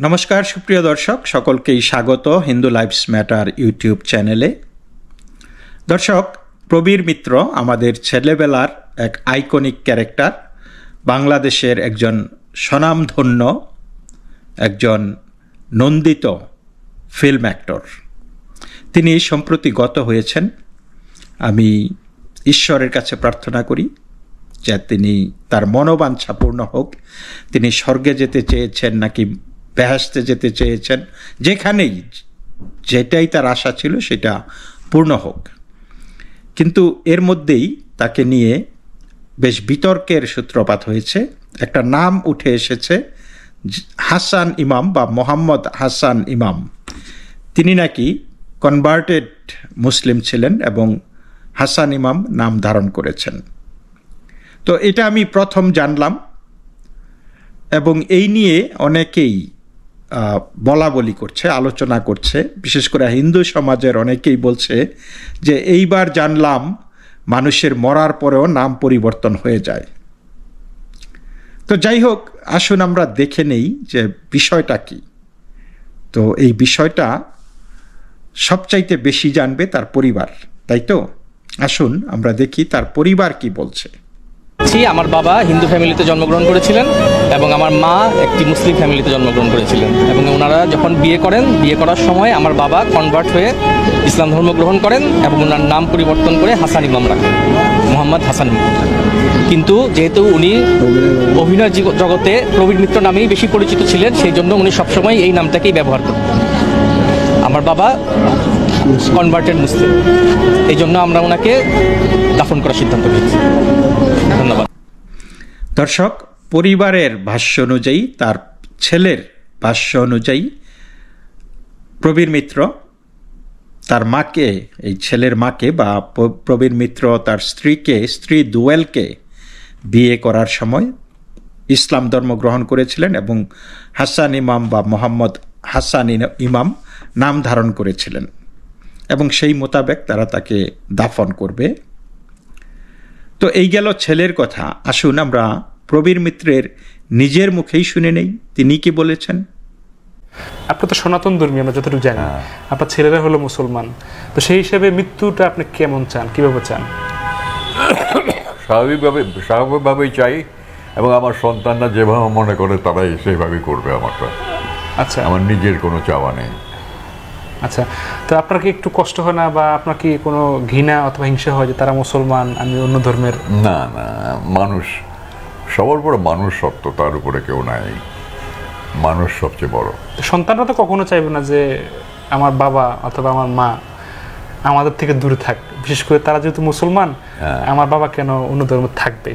নমস্কার সুপ্রিয় দর্শক, সকলকেই স্বাগত হিন্দু লাইভস ম্যাটার ইউটিউব চ্যানেলে। দর্শক, প্রবীর মিত্র আমাদের ছেলেবেলার এক আইকনিক ক্যারেক্টার, বাংলাদেশের একজন স্বনামধন্য, একজন নন্দিত ফিল্ম অ্যাক্টর। তিনি সম্প্রতি গত হয়েছেন। আমি ঈশ্বরের কাছে প্রার্থনা করি যে তিনি তার মনোবাঞ্ছা পূর্ণ হোক। তিনি স্বর্গে যেতে চেয়েছেন নাকি বেহেশতে যেতে চেয়েছেন, যেখানেই যেটাই তার আশা ছিল সেটা পূর্ণ হোক। কিন্তু এর মধ্যেই তাকে নিয়ে বেশ বিতর্কের সূত্রপাত হয়েছে। একটা নাম উঠে এসেছে, হাসান ইমাম বা মোহাম্মদ হাসান ইমাম। তিনি নাকি কনভার্টেড মুসলিম ছিলেন এবং হাসান ইমাম নাম ধারণ করেছেন। তো এটা আমি প্রথম জানলাম এবং এই নিয়ে অনেকেই বলা বলি করছে, আলোচনা করছে। বিশেষ করে হিন্দু সমাজের অনেকেই বলছে যে এইবার জানলাম মানুষের মরার পরেও নাম পরিবর্তন হয়ে যায়। তো যাই হোক, আসুন আমরা দেখে নেই যে বিষয়টা কি। তো এই বিষয়টা সবচাইতে বেশি জানবে তার পরিবার, তাই তো? আসুন আমরা দেখি তার পরিবার কি বলছে। আমার বাবা হিন্দু ফ্যামিলিতে জন্মগ্রহণ করেছিলেন এবং আমার মা একটি মুসলিম ফ্যামিলিতে জন্মগ্রহণ করেছিলেন, এবং ওনারা যখন বিয়ে করার সময় আমার বাবা কনভার্ট হয়ে ইসলাম ধর্ম গ্রহণ করেন এবং ওনার নাম পরিবর্তন করে হাসান ইমাম রাখেন, মোহাম্মদ হাসান ইমাম। কিন্তু যেহেতু উনি অভিনয় জগতে প্রবীর মিত্র নামেই বেশি পরিচিত ছিলেন, সেই জন্য উনি সবসময় এই নামটাকেই ব্যবহার করতেন। আমার বাবা কনভার্টেড মুসলিম, এই জন্য আমরা ওনাকে দাফন করার সিদ্ধান্ত নিয়েছি। ধন্যবাদ। দর্শক, পরিবারের ভাষ্য অনুযায়ী, তার ছেলের ভাষ্য অনুযায়ী, প্রবীর মিত্র তার মাকে, এই ছেলের মাকে বা প্রবীর মিত্র তার স্ত্রী দুয়েলকে বিয়ে করার সময় ইসলাম ধর্ম গ্রহণ করেছিলেন এবং হাসান ইমাম বা মোহাম্মদ হাসান ইমাম নাম ধারণ করেছিলেন এবং সেই মোতাবেক তারা তাকে দাফন করবে। তো এই গেল ছেলের কথা। আসুন আমরা প্রবীর মিত্রের নিজের মুখেই শুনে নেই তিনি কি বলেছেন। আপনি তো সনাতন ধর্মী, আমরা যতটুকু জানি। আপনার ছেলেরা হলো মুসলমান, তো সেই হিসেবে মৃত্যুটা আপনি কেমন চান, কিভাবে চান? স্বাভাবিকভাবেই চাই, এবং আমার সন্তানরা যেভাবে মনে করে তারাই সেইভাবেই করবে আমারটা। আচ্ছা, আমার নিজের কোনো চাওয়া নেই। আচ্ছা, তো আপনার কি একটু কষ্ট হয় না, বা আপনার কি কোনো ঘৃণা অথবা হিংসা হয় যে তারা মুসলমান, আমি অন্য ধর্মের? না না, মানুষ সবার উপরে মানুষ সত্য, তার উপরে কেউ নাই। মানুষ সবচেয়ে বড়। সন্তানরা তো কখনো চাইবে না যে আমার বাবা অথবা আমার মা আমাদের থেকে দূরে থাক, বিশেষ করে তারা যেহেতু মুসলমান, আমার বাবা কেন অন্য ধর্ম থাকবে।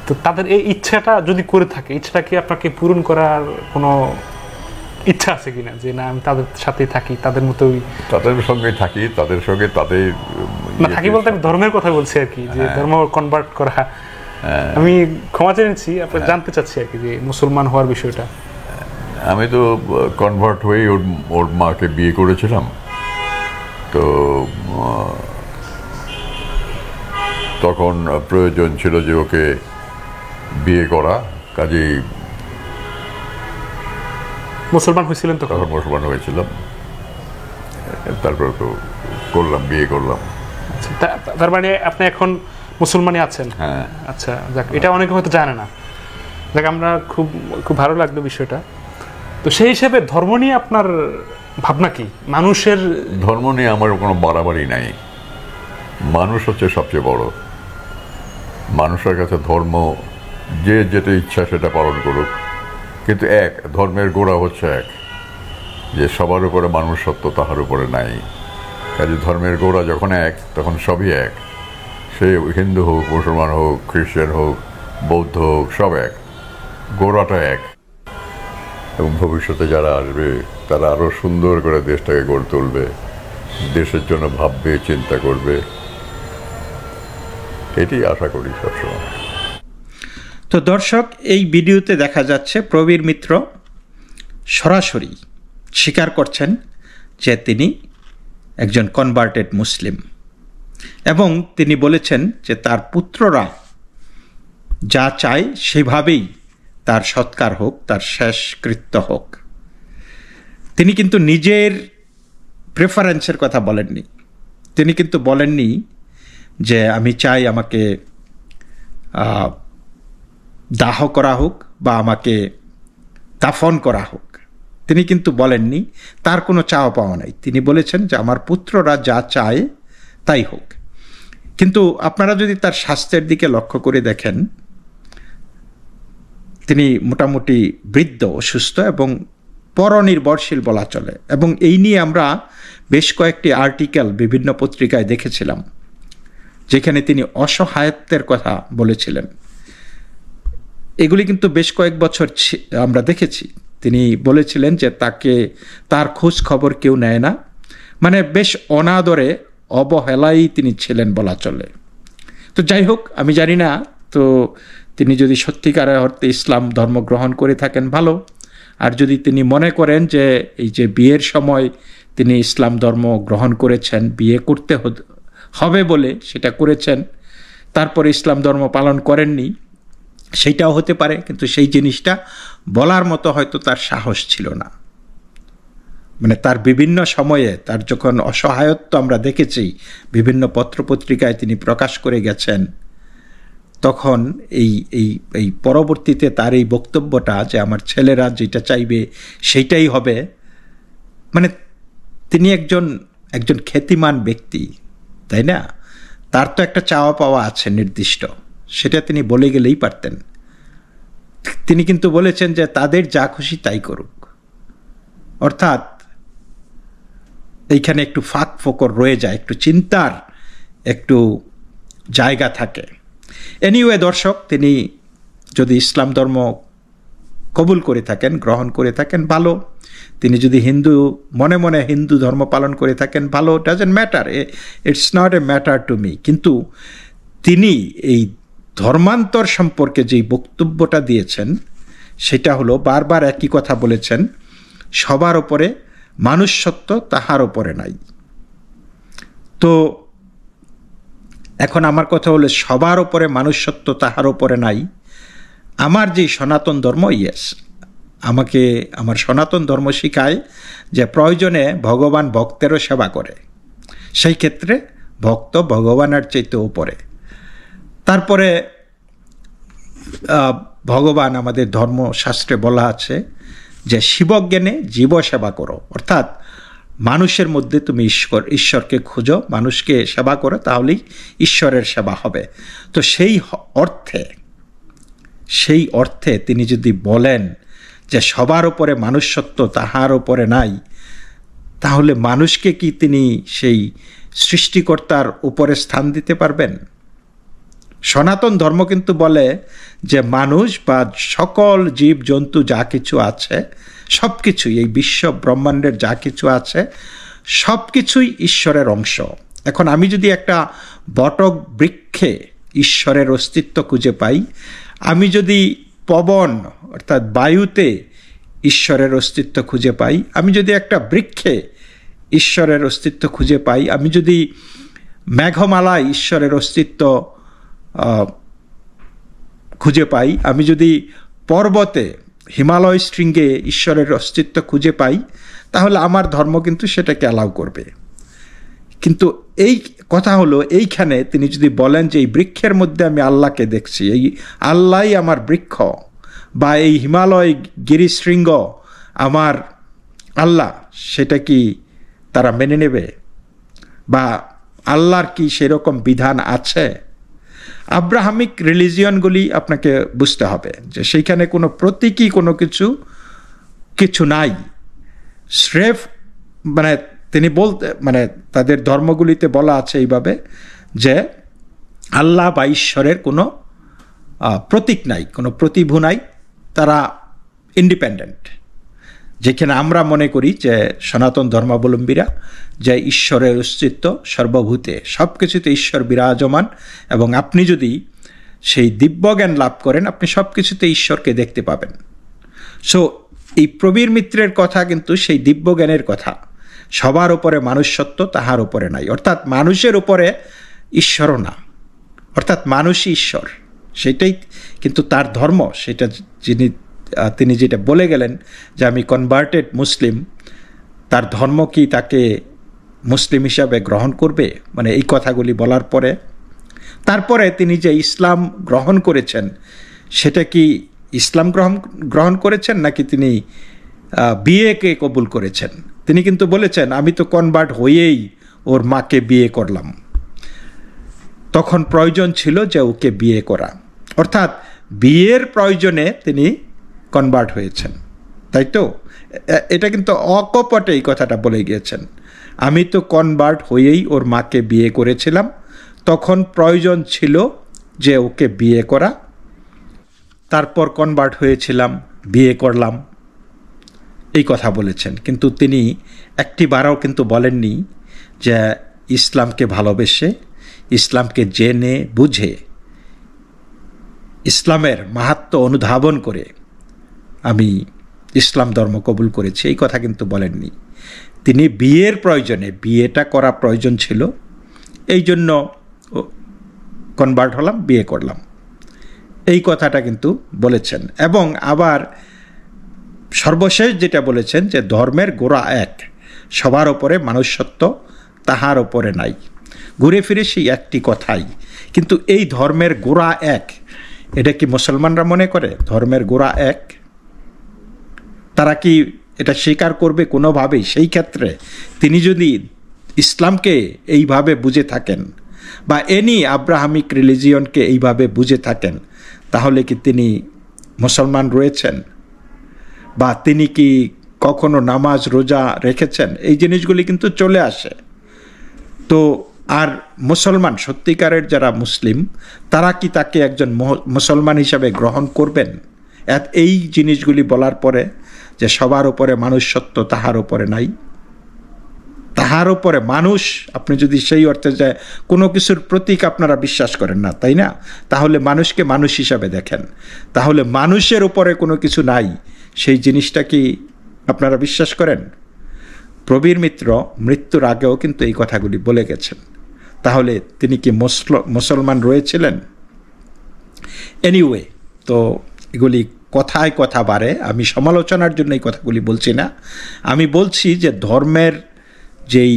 তো তাদের এই ইচ্ছাটা যদি করে থাকে, ইচ্ছাটা কি আপনাকে পূরণ করার কোনো ইচ্ছা আছে কিনা, যে না আমি তাদের সাথেই থাকি, তাদের মতোই, তাদের সঙ্গে থাকি, তাদের সঙ্গে তাদের না থাকি বলতে আমি ধর্মের কথা বলছি আর কি, যে ধর্ম কনভার্ট করা। আমি ক্ষমা চেয়েছি, আপনি জানতে চাচ্ছি আর কি যে মুসলমান হওয়ার বিষয়টা। আমি তো কনভার্ট হয়ে ওর মাকে বিয়ে করেছিলাম। তো তখন প্রয়োজন ছিল যে ওকে বিয়ে করা, কাজেই মুসলমান হয়েছিলেন? তখন মুসলমান হয়েছিলাম, তারপরে তো করলাম, বিয়ে করলাম। তার মানে আপনি এখন মুসলমানই আছেন? হ্যাঁ। আচ্ছা, যাক, এটা অনেকে হয়তো জানে না। যাক, আমরা খুব খুব ভালো লাগলো বিষয়টা। তো সেই হিসেবে ধর্ম নিয়ে আপনার ভাবনা কি? মানুষের ধর্ম নিয়ে আমার কোনো বাড়াবাড়ি নাই। মানুষ হচ্ছে সবচেয়ে বড়। মানুষের কাছে ধর্ম, যে যেটা ইচ্ছা সেটা পালন করুক, কিন্তু এক ধর্মের গোড়া হচ্ছে এক, যে সবার উপরে মানুষ সত্য, তাহার উপরে নাই। কাজে ধর্মের গোড়া যখন এক, তখন সবই এক। সে হিন্দু হোক, মুসলমান হোক, খ্রিস্টান হোক, বৌদ্ধ হোক, সব এক, গোড়াটা এক। এবং ভবিষ্যতে যারা আসবে তারা আরও সুন্দর করে দেশটাকে গড়ে তুলবে, দেশের জন্য ভাববে, চিন্তা করবে, এটি আশা করি সবসময়। তো দর্শক, এই ভিডিওতে দেখা যাচ্ছে প্রবীর মিত্র সরাসরি স্বীকার করছেন যে তিনি একজন কনভার্টেড মুসলিম, এবং তিনি বলেছেন যে তার পুত্ররা যা চায় সেভাবেই তার সৎকার হোক, তার শেষকৃত্য হোক। তিনি কিন্তু নিজের প্রেফারেন্সের কথা বলেননি। তিনি কিন্তু বলেননি যে আমি চাই আমাকে দাহ করা হোক বা আমাকে দাফন করা হোক। তিনি কিন্তু বলেননি, তার কোনো চাওয়া পাওয়া নাই। তিনি বলেছেন যে আমার পুত্ররা যা চায় তাই হোক। কিন্তু আপনারা যদি তার স্বাস্থ্যের দিকে লক্ষ্য করে দেখেন, তিনি মোটামুটি বৃদ্ধ, অসুস্থ এবং পরনির্ভরশীল বলা চলে। এবং এই নিয়ে আমরা বেশ কয়েকটি আর্টিকেল বিভিন্ন পত্রিকায় দেখেছিলাম, যেখানে তিনি অসহায়ত্বের কথা বলেছিলেন। এগুলি কিন্তু বেশ কয়েক বছর আমরা দেখেছি। তিনি বলেছিলেন যে তার খোঁজ খবর কেউ নেয় না, মানে বেশ অনাদরে, অবহেলাই তিনি ছিলেন বলা চলে। তো যাই হোক, আমি জানি না, তো তিনি যদি সত্যিকারের অর্থে ইসলাম ধর্ম গ্রহণ করে থাকেন ভালো, আর যদি তিনি মনে করেন যে এই যে বিয়ের সময় তিনি ইসলাম ধর্ম গ্রহণ করেছেন, বিয়ে করতে হবে বলে সেটা করেছেন, তারপরে ইসলাম ধর্ম পালন করেননি, সেইটাও হতে পারে। কিন্তু সেই জিনিসটা বলার মতো হয়তো তার সাহস ছিল না। মানে তার বিভিন্ন সময়ে তার যখন অসহায়ত্ব আমরা দেখেছি, বিভিন্ন পত্রপত্রিকায় তিনি প্রকাশ করে গেছেন, তখন এই পরবর্তীতে তার এই বক্তব্যটা যে আমার ছেলেরা যেটা চাইবে সেইটাই হবে, মানে তিনি একজন খ্যাতিমান ব্যক্তি, তাই না? তার তো একটা চাওয়া পাওয়া আছে নির্দিষ্ট, সেটা তিনি বলে গেলেই পারতেন। তিনি কিন্তু বলেছেন যে তাদের যা খুশি তাই করুক। অর্থাৎ এইখানে একটু ফাঁক ফোকর রয়ে যায়, একটু চিন্তার একটু জায়গা থাকে। এনিওয়ে দর্শক, তিনি যদি ইসলাম ধর্ম কবুল করে থাকেন, গ্রহণ করে থাকেন ভালো। তিনি যদি মনে মনে হিন্দু ধর্ম পালন করে থাকেন ভালো, doesn't matter, it's not a matter to me. কিন্তু তিনি এই ধর্মান্তর সম্পর্কে যেই বক্তব্যটা দিয়েছেন, সেটা হলো বারবার একই কথা বলেছেন, সবার ওপরে মানুষ্যত্ব, তাহার ওপরে নাই। তো এখন আমার কথা হলো, সবার ওপরে মানুষ্যত্ব, তাহার ওপরে নাই। আমার যে সনাতন ধর্ম, আমার সনাতন ধর্ম শিখায় যে প্রয়োজনে ভগবান ভক্তেরও সেবা করে, সেই ক্ষেত্রে ভক্ত ভগবানের চাইতে উপরে। তারপরে ভগবান, আমাদের ধর্মশাস্ত্রে বলা আছে যে শিবজ্ঞানে জীব সেবা করো, অর্থাৎ মানুষের মধ্যে তুমি ঈশ্বরকে খুঁজো, মানুষকে সেবা করো, তাহলেই ঈশ্বরের সেবা হবে। তো সেই অর্থে তিনি যদি বলেন যে সবার উপরে মানুষ্যত্ব, তাহার উপরে নাই, তাহলে মানুষকে কি তিনি সেই সৃষ্টিকর্তার উপরে স্থান দিতে পারবেন? সনাতন ধর্ম কিন্তু বলে যে মানুষ বা সকল জীব জন্তু যা কিছু আছে, সব কিছুই, এই বিশ্ব ব্রহ্মাণ্ডের যা কিছু আছে, সব কিছুই ঈশ্বরের অংশ। এখন আমি যদি একটা বটক বৃক্ষে ঈশ্বরের অস্তিত্ব খুঁজে পাই, আমি যদি পবন অর্থাৎ বায়ুতে ঈশ্বরের অস্তিত্ব খুঁজে পাই, আমি যদি একটা বৃক্ষে ঈশ্বরের অস্তিত্ব খুঁজে পাই, আমি যদি মেঘমালায় ঈশ্বরের অস্তিত্ব খুঁজে পাই, আমি যদি পর্বতে, হিমালয় শৃঙ্গে ঈশ্বরের অস্তিত্ব খুঁজে পাই, তাহলে আমার ধর্ম কিন্তু সেটাকে অ্যালাউ করবে। কিন্তু এই কথা হলো, এইখানে তিনি যদি বলেন যে এই বৃক্ষের মধ্যে আমি আল্লাহকে দেখছি, এই আল্লাহই আমার বৃক্ষ, বা এই হিমালয় গিরিশৃঙ্গ আমার আল্লাহ, সেটা কি তারা মেনে নেবে? বা আল্লাহর কি সেরকম বিধান আছে? আব্রাহামিক রিলিজিয়নগুলি আপনাকে বুঝতে হবে যে সেইখানে কোনো প্রতীকী কোনো কিছু নাই। স্রেফ তিনি তাদের ধর্মগুলিতে বলা আছে এইভাবে যে আল্লাহ বা ঈশ্বরের কোনো প্রতীক নাই, কোনো প্রতিভূ নাই, তারা ইন্ডিপেন্ডেন্ট। যেখানে আমরা মনে করি যে সনাতন ধর্মাবলম্বীরা যে ঈশ্বরের অস্তিত্ব সর্বভূতে, সব কিছুতে ঈশ্বর বিরাজমান, এবং আপনি যদি সেই দিব্যজ্ঞান লাভ করেন, আপনি সব কিছুতে ঈশ্বরকে দেখতে পাবেন। সো এই প্রবীর মিত্রের কথা কিন্তু সেই দিব্যজ্ঞানের কথা, সবার উপরে মানুষ্যত্ব, তাহার উপরে নাই, অর্থাৎ মানুষের উপরে ঈশ্বরও না, অর্থাৎ মানুষই ঈশ্বর, সেটাই কিন্তু তার ধর্ম। সেটা তিনি যেটা বলে গেলেন যে আমি কনভার্টেড মুসলিম, তার ধর্ম কি তাকে মুসলিম হিসাবে গ্রহণ করবে? মানে এই কথাগুলি বলার পরে তারপরে তিনি যে ইসলাম গ্রহণ করেছেন, সেটা কি ইসলাম গ্রহণ করেছেন নাকি তিনি বিয়েকে কবুল করেছেন? তিনি কিন্তু বলেছেন, আমি তো কনভার্ট হয়েই ওর মাকে বিয়ে করলাম, তখন প্রয়োজন ছিল যে ওকে বিয়ে করা। অর্থাৎ বিয়ের প্রয়োজনে তিনি কনভার্ট হয়েছেন, তাই তো? এটা কিন্তু অকপটে এই কথাটা বলে গিয়েছেন, আমি তো কনভার্ট হয়েই ওর মাকে বিয়ে করেছিলাম, তখন প্রয়োজন ছিল যে ওকে বিয়ে করা, তারপর কনভার্ট হয়েছিলাম, বিয়ে করলাম, এই কথা বলেছেন। কিন্তু তিনি একটি বারও কিন্তু বলেননি যে ইসলামকে ভালোবেসে, ইসলামকে জেনে বুঝে, ইসলামের মাহাত্ম্য অনুধাবন করে আমি ইসলাম ধর্ম কবুল করেছি, এই কথা কিন্তু বলেননি। তিনি বিয়ের প্রয়োজনে, বিয়েটা করা প্রয়োজন ছিল, এই জন্য কনভার্ট হলাম, বিয়ে করলাম, এই কথাটা কিন্তু বলেছেন। এবং আবার সর্বশেষ যেটা বলেছেন যে ধর্মের গোড়া এক, সবার ওপরে মনুষ্যত্ব, তাহার ওপরে নাই। ঘুরে ফিরে সেই একটি কথাই। কিন্তু এই ধর্মের গোড়া এক, এটা কি মুসলমানরা মনে করে ধর্মের গোড়া এক? তারা কি এটা স্বীকার করবে কোনোভাবেই? সেই ক্ষেত্রে তিনি যদি ইসলামকে এইভাবে বুঝে থাকেন বা এনি আব্রাহামিক রিলিজিয়নকে এইভাবে বুঝে থাকেন, তাহলে কি তিনি মুসলমান রয়েছেন? বা তিনি কি কখনো নামাজ রোজা রেখেছেন? এই জিনিসগুলি কিন্তু চলে আসে। তো আর মুসলমান, সত্যিকারের যারা মুসলিম, তারা কি তাকে একজন মুসলমান হিসাবে গ্রহণ করবেন? এই জিনিসগুলি বলার পরে যে সবার উপরে মনুষ্যত্ব, তাহার উপরে নাই, তাহার উপরে মানুষ, আপনি যদি সেই অর্থে যায় কোনো কিছুর প্রতীক আপনারা বিশ্বাস করেন না, তাই না? তাহলে মানুষকে মানুষ হিসাবে দেখেন। তাহলে মানুষের উপরে কোনো কিছু নাই, সেই জিনিসটা কি আপনারা বিশ্বাস করেন? প্রবীর মিত্র মৃত্যুর আগেও কিন্তু এই কথাগুলি বলে গেছেন। তাহলে তিনি কি মুসলমান রয়েছিলেন? এনিওয়ে, তো এগুলি কথায় কথা বাড়ে। আমি সমালোচনার জন্য এই কথাগুলি বলছি না, আমি বলছি যে ধর্মের যেই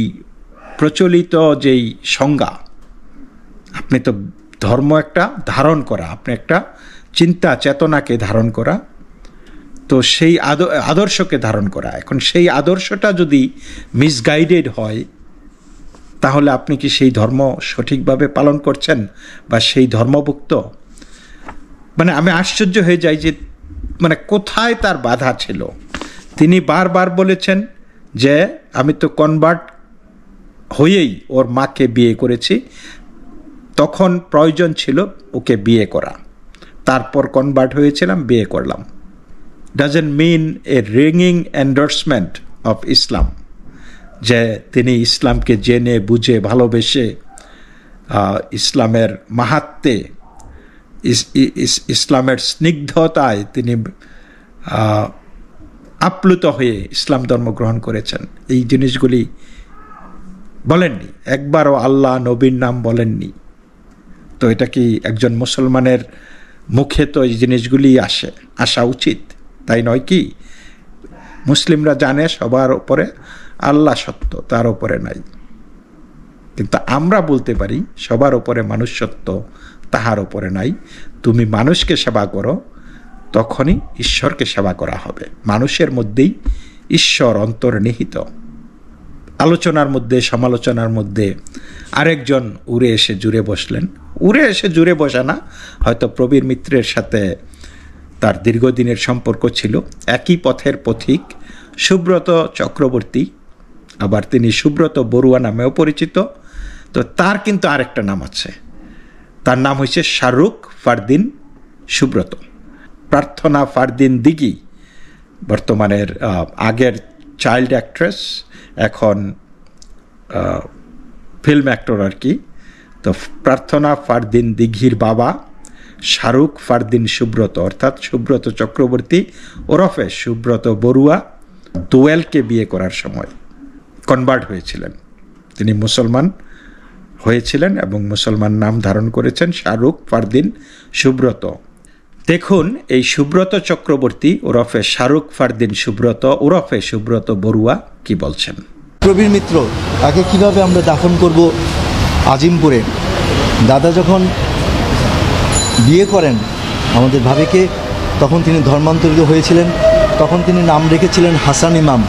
প্রচলিত যেই সংজ্ঞা, আপনি তো ধর্ম একটা ধারণ করা, আপনি একটা চিন্তা চেতনাকে ধারণ করা, তো সেই আদর্শকে ধারণ করা। এখন সেই আদর্শটা যদি মিসগাইডেড হয়, তাহলে আপনি কি সেই ধর্ম সঠিকভাবে পালন করছেন বা সেই ধর্মভুক্ত? মানে আমি আশ্চর্য হয়ে যাই যে মানে কোথায় তার বাধা ছিল। তিনি বারবার বলেছেন যে আমি তো কনভার্ট হয়েই ওর মাকে বিয়ে করেছি, তখন প্রয়োজন ছিল ওকে বিয়ে করা, তারপর কনভার্ট হয়েছিলাম, বিয়ে করলাম। ডাজন্ট মিন এ রিংইং এন্ডোর্সমেন্ট অফ ইসলাম, যে তিনি ইসলামকে জেনে বুঝে ভালোবেসে ইসলামের মাহাত্ম্যে, ইসলামের স্নিগ্ধতায় তিনি আপ্লুত হয়ে ইসলাম ধর্ম গ্রহণ করেছেন, এই জিনিসগুলি বলেননি। একবারও আল্লাহ নবীর নাম বলেননি। তো এটা কি একজন মুসলমানের মুখে তো এই জিনিসগুলি আসা উচিত, তাই নয় কি? মুসলিমরা জানে সবার উপরে আল্লাহ সত্য, তার উপরে নাই। কিন্তু আমরা বলতে পারি সবার উপরে মানুষ সত্য, তাহার উপরে নাই। তুমি মানুষকে সেবা করো, তখনই ঈশ্বরকে সেবা করা হবে। মানুষের মধ্যেই ঈশ্বর অন্তর্নিহিত। আলোচনার মধ্যে, সমালোচনার মধ্যে আরেকজন উড়ে এসে জুড়ে বসলেন। উড়ে এসে জুড়ে বসা না, হয়তো প্রবীর মিত্রের সাথে তার দীর্ঘদিনের সম্পর্ক ছিল। একই পথের পথিক সুব্রত চক্রবর্তী, আবার তিনি সুব্রত বড়ুয়া নামেও পরিচিত। তো তার কিন্তু আরেকটা নাম আছে, তার নাম হচ্ছে শাহরুখ ফারদিন সুব্রত। প্রার্থনা ফারদিন দিঘি বর্তমানের আগের চাইল্ড অ্যাক্ট্রেস, এখন ফিল্ম অ্যাক্টর আর কি। তো প্রার্থনা ফারদিন দিঘির বাবা শাহরুখ ফারদিন সুব্রত, অর্থাৎ সুব্রত চক্রবর্তী ওরফে সুব্রত বড়ুয়া দোয়েলকে বিয়ে করার সময় কনভার্ট হয়েছিলেন। তিনি মুসলমান হয়েছিলেন এবং মুসলমান নাম ধারণ করেছেন শাহরুখ ফারদিন সুব্রত। দেখুন এই সুব্রত চক্রবর্তী ওরফে শাহরুখ ফারদিন সুব্রত ওরফে সুব্রত বড়ুয়া কি বলছেন। প্রবীর মিত্র তাকে কিভাবে আমরা দাফন করব আজিমপুরে। দাদা যখন বিয়ে করেন আমাদের ভাবিকে, তখন তিনি ধর্মান্তরিত হয়েছিলেন, তখন তিনি নাম রেখেছিলেন হাসান ইমাম।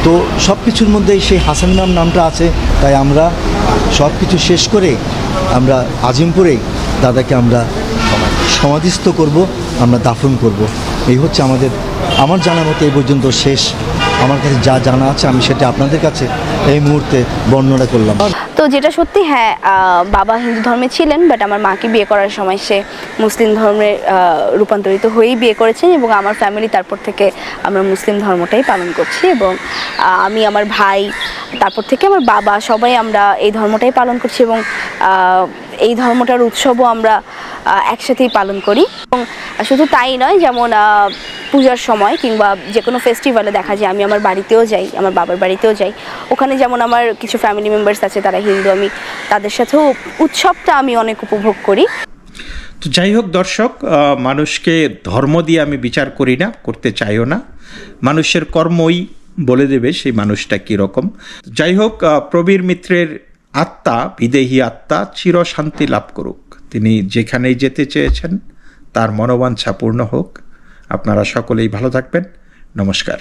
তো সব কিছুর মধ্যেই সেই হাসান ইমাম নামটা আছে, তাই আমরা সব কিছু শেষ করে আমরা আজিমপুরে দাদাকে আমরা সমাধিস্থ করব, আমরা দাফন করব। এই হচ্ছে আমার জানা মতো এই পর্যন্ত শেষ। আমার কাছে যা জানা আছে আমি সেটা আপনাদের কাছে এই মুহূর্তে বর্ণনা করলাম। তো যেটা সত্যি, হ্যাঁ, বাবা হিন্দু ধর্মে ছিলেন, বাট আমার মাকে বিয়ে করার সময় সে মুসলিম ধর্মে রূপান্তরিত হয়েই বিয়ে করেছেন, এবং আমার ফ্যামিলি তারপর থেকে আমরা মুসলিম ধর্মটাই পালন করছি, এবং আমি, আমার ভাই, তারপর থেকে আমার বাবা, সবাই আমরা এই ধর্মটাই পালন করছি, এবং এই ধর্মটার উৎসবও আমরা একসাথেই পালন করি। এবং শুধু তাই নয়, যেমন পূজার সময় কিংবা যে কোনো ফেস্টিভ্যালে দেখা যায় আমি আমার বাড়িতেও যাই, আমার বাবার বাড়িতেও যাই, ওখানে যেমন আমার কিছু ফ্যামিলি মেম্বার্স আছে তারা হিন্দু, আমি তাদের সাথেও উৎসবটা আমি অনেক উপভোগ করি। তো যাই হোক দর্শক, মানুষকে ধর্ম দিয়ে আমি বিচার করি না, করতে চাইও না। মানুষের কর্মই বলে দেবে সেই মানুষটা কীরকম। যাই হোক, প্রবীর মিত্রের আত্মা, বিদেহী আত্মা চির শান্তি লাভ করুক। তিনি যেখানেই যেতে চেয়েছেন তার মনোবাঞ্ছা পূর্ণ হোক। আপনারা সকলেই ভালো থাকবেন। নমস্কার।